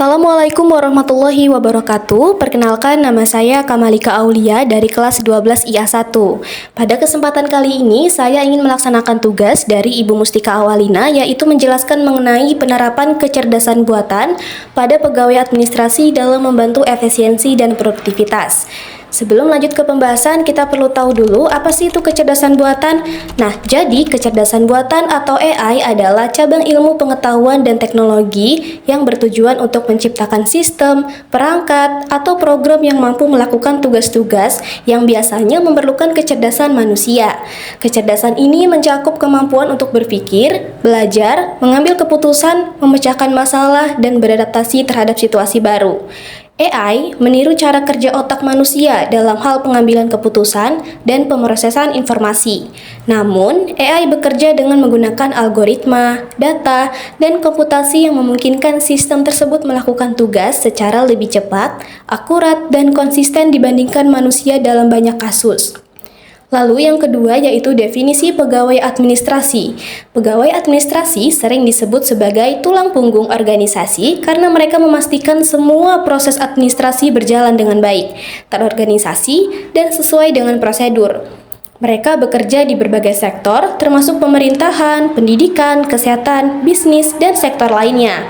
Assalamualaikum warahmatullahi wabarakatuh. Perkenalkan, nama saya Kamalika Aulia dari kelas 12 IA1. Pada kesempatan kali ini, saya ingin melaksanakan tugas dari Ibu Mustika Awalina, yaitu menjelaskan mengenai penerapan kecerdasan buatan pada pegawai administrasi dalam membantu efisiensi dan produktivitas. Sebelum lanjut ke pembahasan, kita perlu tahu dulu apa sih itu kecerdasan buatan. Nah, jadi kecerdasan buatan atau AI adalah cabang ilmu pengetahuan dan teknologi yang bertujuan untuk menciptakan sistem, perangkat, atau program yang mampu melakukan tugas-tugas yang biasanya memerlukan kecerdasan manusia. Kecerdasan ini mencakup kemampuan untuk berpikir, belajar, mengambil keputusan, memecahkan masalah, dan beradaptasi terhadap situasi baru. AI meniru cara kerja otak manusia dalam hal pengambilan keputusan dan pemrosesan informasi. Namun, AI bekerja dengan menggunakan algoritma, data, dan komputasi yang memungkinkan sistem tersebut melakukan tugas secara lebih cepat, akurat, dan konsisten dibandingkan manusia dalam banyak kasus. Lalu yang kedua yaitu definisi pegawai administrasi. Pegawai administrasi sering disebut sebagai tulang punggung organisasi karena mereka memastikan semua proses administrasi berjalan dengan baik, terorganisasi, dan sesuai dengan prosedur. Mereka bekerja di berbagai sektor, termasuk pemerintahan, pendidikan, kesehatan, bisnis, dan sektor lainnya.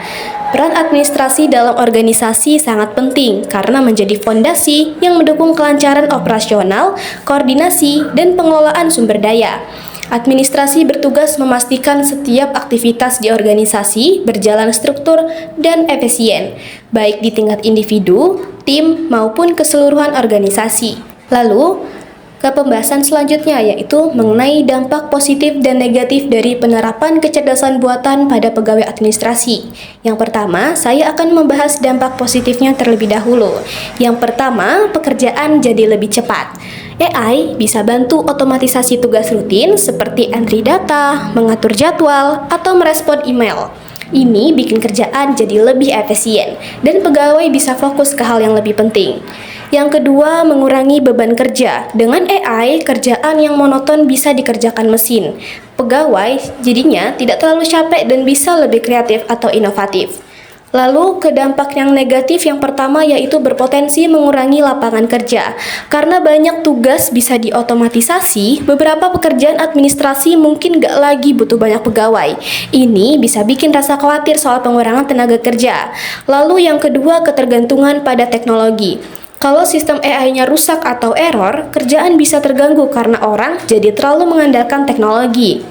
Peran administrasi dalam organisasi sangat penting karena menjadi fondasi yang mendukung kelancaran operasional, koordinasi, dan pengelolaan sumber daya. Administrasi bertugas memastikan setiap aktivitas di organisasi berjalan struktur dan efisien, baik di tingkat individu, tim, maupun keseluruhan organisasi. Lalu, ke pembahasan selanjutnya yaitu mengenai dampak positif dan negatif dari penerapan kecerdasan buatan pada pegawai administrasi. Yang pertama, saya akan membahas dampak positifnya terlebih dahulu. Yang pertama, pekerjaan jadi lebih cepat. AI bisa bantu otomatisasi tugas rutin seperti entry data, mengatur jadwal, atau merespon email. Ini bikin kerjaan jadi lebih efisien dan pegawai bisa fokus ke hal yang lebih penting. Yang kedua, mengurangi beban kerja. Dengan AI, kerjaan yang monoton bisa dikerjakan mesin. Pegawai jadinya tidak terlalu capek dan bisa lebih kreatif atau inovatif. Lalu ke dampak yang negatif yang pertama yaitu berpotensi mengurangi lapangan kerja. Karena banyak tugas bisa diotomatisasi, beberapa pekerjaan administrasi mungkin gak lagi butuh banyak pegawai. Ini bisa bikin rasa khawatir soal pengurangan tenaga kerja. Lalu yang kedua, ketergantungan pada teknologi. Kalau sistem AI-nya rusak atau error, kerjaan bisa terganggu karena orang jadi terlalu mengandalkan teknologi.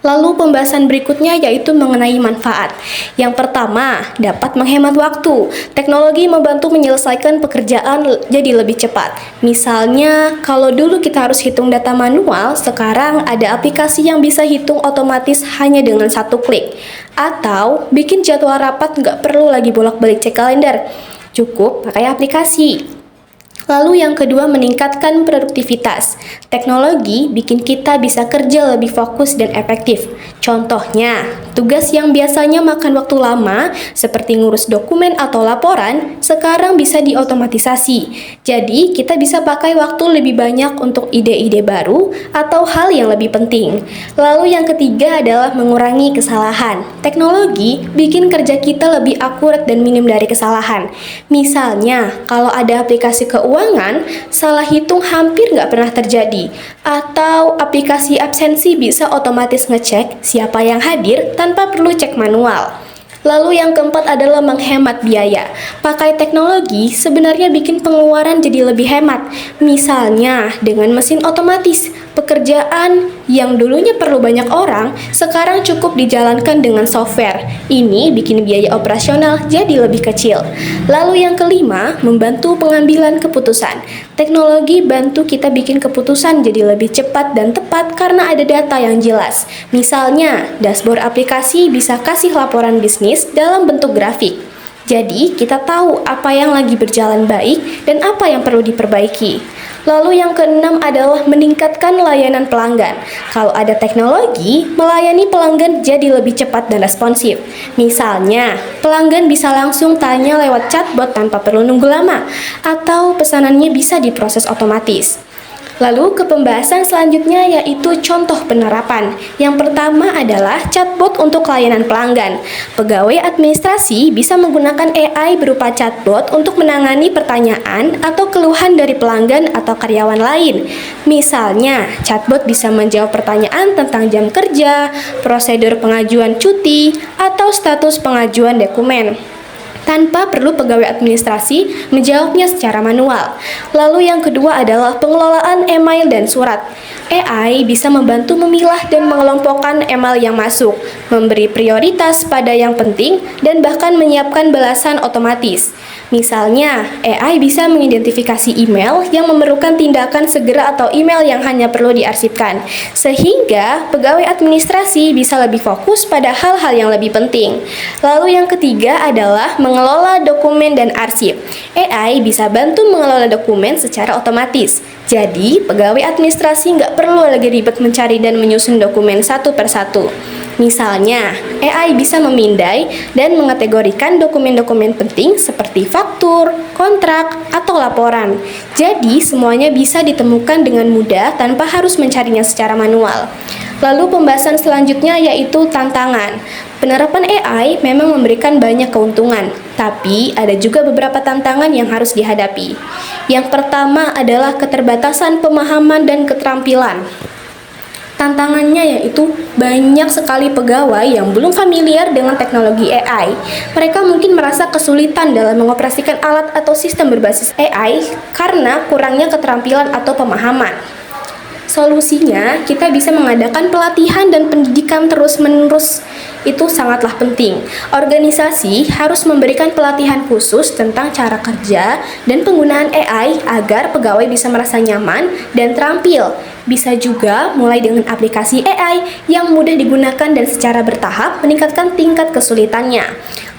Lalu pembahasan berikutnya yaitu mengenai manfaat. Yang pertama, dapat menghemat waktu. Teknologi membantu menyelesaikan pekerjaan jadi lebih cepat. Misalnya, kalau dulu kita harus hitung data manual, sekarang ada aplikasi yang bisa hitung otomatis hanya dengan satu klik. Atau bikin jadwal rapat nggak perlu lagi bolak-balik cek kalender. Cukup pakai aplikasi. Lalu yang kedua, meningkatkan produktivitas. Teknologi bikin kita bisa kerja lebih fokus dan efektif. Contohnya, tugas yang biasanya makan waktu lama seperti ngurus dokumen atau laporan, sekarang bisa diotomatisasi. Jadi, kita bisa pakai waktu lebih banyak untuk ide-ide baru atau hal yang lebih penting. Lalu yang ketiga adalah mengurangi kesalahan. Teknologi bikin kerja kita lebih akurat dan minim dari kesalahan. Misalnya, kalau ada aplikasi keuangan, salah hitung hampir nggak pernah terjadi. Atau aplikasi absensi bisa otomatis ngecek siapa yang hadir tanpa perlu cek manual. Lalu yang keempat adalah menghemat biaya. Pakai teknologi sebenarnya bikin pengeluaran jadi lebih hemat. Misalnya dengan mesin otomatis, pekerjaan yang dulunya perlu banyak orang, sekarang cukup dijalankan dengan software. Ini bikin biaya operasional jadi lebih kecil. Lalu yang kelima, membantu pengambilan keputusan. Teknologi bantu kita bikin keputusan jadi lebih cepat dan tepat karena ada data yang jelas. Misalnya, dashboard aplikasi bisa kasih laporan bisnis dalam bentuk grafik. Jadi, kita tahu apa yang lagi berjalan baik dan apa yang perlu diperbaiki. Lalu yang keenam adalah meningkatkan layanan pelanggan. Kalau ada teknologi, melayani pelanggan jadi lebih cepat dan responsif. Misalnya, pelanggan bisa langsung tanya lewat chatbot tanpa perlu nunggu lama, atau pesanannya bisa diproses otomatis. Lalu ke pembahasan selanjutnya yaitu contoh penerapan. Yang pertama adalah chatbot untuk layanan pelanggan. Pegawai administrasi bisa menggunakan AI berupa chatbot untuk menangani pertanyaan atau keluhan dari pelanggan atau karyawan lain. Misalnya, chatbot bisa menjawab pertanyaan tentang jam kerja, prosedur pengajuan cuti, atau status pengajuan dokumen, tanpa perlu pegawai administrasi menjawabnya secara manual. Lalu yang kedua adalah pengelolaan email dan surat. AI bisa membantu memilah dan mengelompokkan email yang masuk, memberi prioritas pada yang penting, dan bahkan menyiapkan balasan otomatis. Misalnya, AI bisa mengidentifikasi email yang memerlukan tindakan segera atau email yang hanya perlu diarsipkan, sehingga pegawai administrasi bisa lebih fokus pada hal-hal yang lebih penting. Lalu yang ketiga adalah mengelola dokumen dan arsip. AI bisa bantu mengelola dokumen secara otomatis. Jadi, pegawai administrasi nggak perlu lagi ribet mencari dan menyusun dokumen satu persatu. Misalnya, AI bisa memindai dan mengategorikan dokumen-dokumen penting seperti faktur, kontrak, atau laporan. Jadi, semuanya bisa ditemukan dengan mudah tanpa harus mencarinya secara manual. Lalu pembahasan selanjutnya yaitu tantangan. Penerapan AI memang memberikan banyak keuntungan, tapi ada juga beberapa tantangan yang harus dihadapi. Yang pertama adalah keterbatasan pemahaman dan keterampilan. Tantangannya yaitu banyak sekali pegawai yang belum familiar dengan teknologi AI. Mereka mungkin merasa kesulitan dalam mengoperasikan alat atau sistem berbasis AI karena kurangnya keterampilan atau pemahaman. Solusinya, kita bisa mengadakan pelatihan dan pendidikan terus-menerus. Itu sangatlah penting. Organisasi harus memberikan pelatihan khusus tentang cara kerja dan penggunaan AI agar pegawai bisa merasa nyaman dan terampil. Bisa juga mulai dengan aplikasi AI yang mudah digunakan dan secara bertahap meningkatkan tingkat kesulitannya.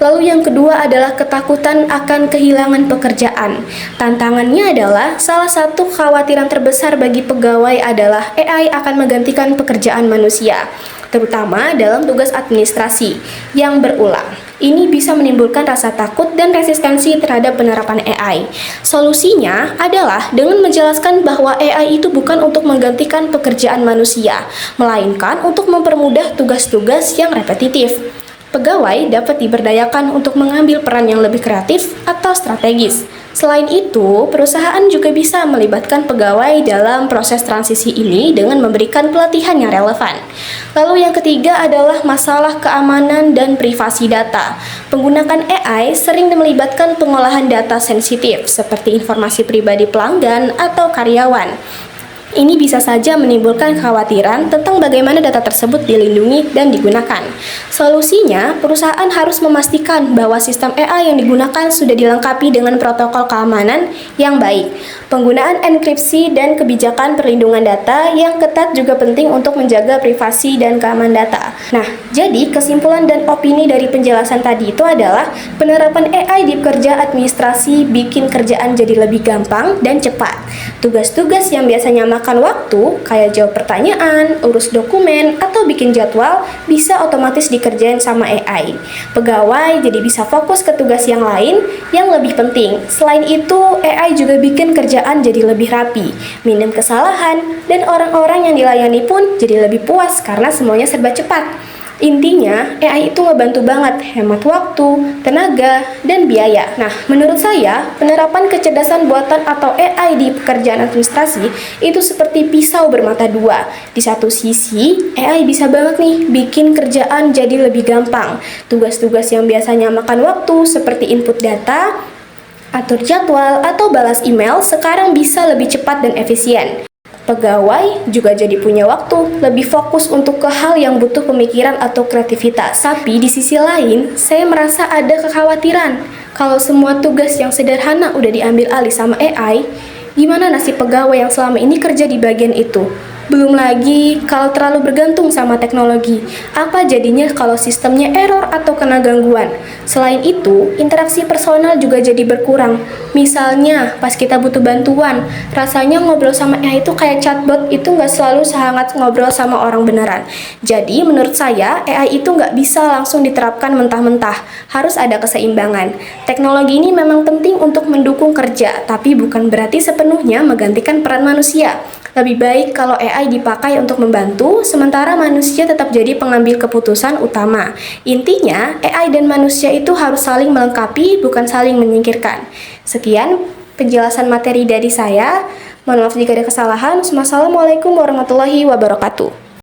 Lalu yang kedua adalah ketakutan akan kehilangan pekerjaan. Tantangannya adalah salah satu kekhawatiran terbesar bagi pegawai adalah AI akan menggantikan pekerjaan manusia, terutama dalam tugas administrasi yang berulang. Ini bisa menimbulkan rasa takut dan resistensi terhadap penerapan AI. Solusinya adalah dengan menjelaskan bahwa AI itu bukan untuk menggantikan pekerjaan manusia, melainkan untuk mempermudah tugas-tugas yang repetitif. Pegawai dapat diberdayakan untuk mengambil peran yang lebih kreatif atau strategis. Selain itu, perusahaan juga bisa melibatkan pegawai dalam proses transisi ini dengan memberikan pelatihan yang relevan. Lalu yang ketiga adalah masalah keamanan dan privasi data. Penggunaan AI sering melibatkan pengolahan data sensitif seperti informasi pribadi pelanggan atau karyawan. Ini bisa saja menimbulkan kekhawatiran tentang bagaimana data tersebut dilindungi dan digunakan. Solusinya, perusahaan harus memastikan bahwa sistem AI yang digunakan sudah dilengkapi dengan protokol keamanan yang baik. Penggunaan enkripsi dan kebijakan perlindungan data yang ketat juga penting untuk menjaga privasi dan keamanan data. Nah, jadi kesimpulan dan opini dari penjelasan tadi itu adalah penerapan AI di kerja administrasi bikin kerjaan jadi lebih gampang dan cepat. Tugas-tugas yang biasanya makan waktu, kayak jawab pertanyaan, urus dokumen, atau bikin jadwal, bisa otomatis dikerjain sama AI. Pegawai jadi bisa fokus ke tugas yang lain yang lebih penting. Selain itu, AI juga bikin kerjaan jadi lebih rapi, minim kesalahan, dan orang-orang yang dilayani pun jadi lebih puas karena semuanya serba cepat. Intinya, AI itu ngebantu banget hemat waktu, tenaga, dan biaya. Nah, menurut saya, penerapan kecerdasan buatan atau AI di pekerjaan administrasi itu seperti pisau bermata dua. Di satu sisi, AI bisa banget nih bikin kerjaan jadi lebih gampang. Tugas-tugas yang biasanya makan waktu seperti input data, atur jadwal, atau balas email sekarang bisa lebih cepat dan efisien. Pegawai juga jadi punya waktu lebih fokus untuk ke hal yang butuh pemikiran atau kreativitas. Tapi di sisi lain, saya merasa ada kekhawatiran. Kalau semua tugas yang sederhana udah diambil alih sama AI, gimana nasib pegawai yang selama ini kerja di bagian itu? Belum lagi kalau terlalu bergantung sama teknologi, apa jadinya kalau sistemnya error atau kena gangguan? Selain itu, interaksi personal juga jadi berkurang. Misalnya, pas kita butuh bantuan, rasanya ngobrol sama AI itu kayak chatbot itu nggak selalu sehangat ngobrol sama orang beneran. Jadi, menurut saya, AI itu nggak bisa langsung diterapkan mentah-mentah. Harus ada keseimbangan. Teknologi ini memang penting untuk mendukung kerja, tapi bukan berarti sepenuhnya menggantikan peran manusia. Lebih baik kalau AI dipakai untuk membantu, sementara manusia tetap jadi pengambil keputusan utama. Intinya, AI dan manusia itu harus saling melengkapi, bukan saling menyingkirkan. Sekian penjelasan materi dari saya. Mohon maaf jika ada kesalahan. Wassalamualaikum warahmatullahi wabarakatuh.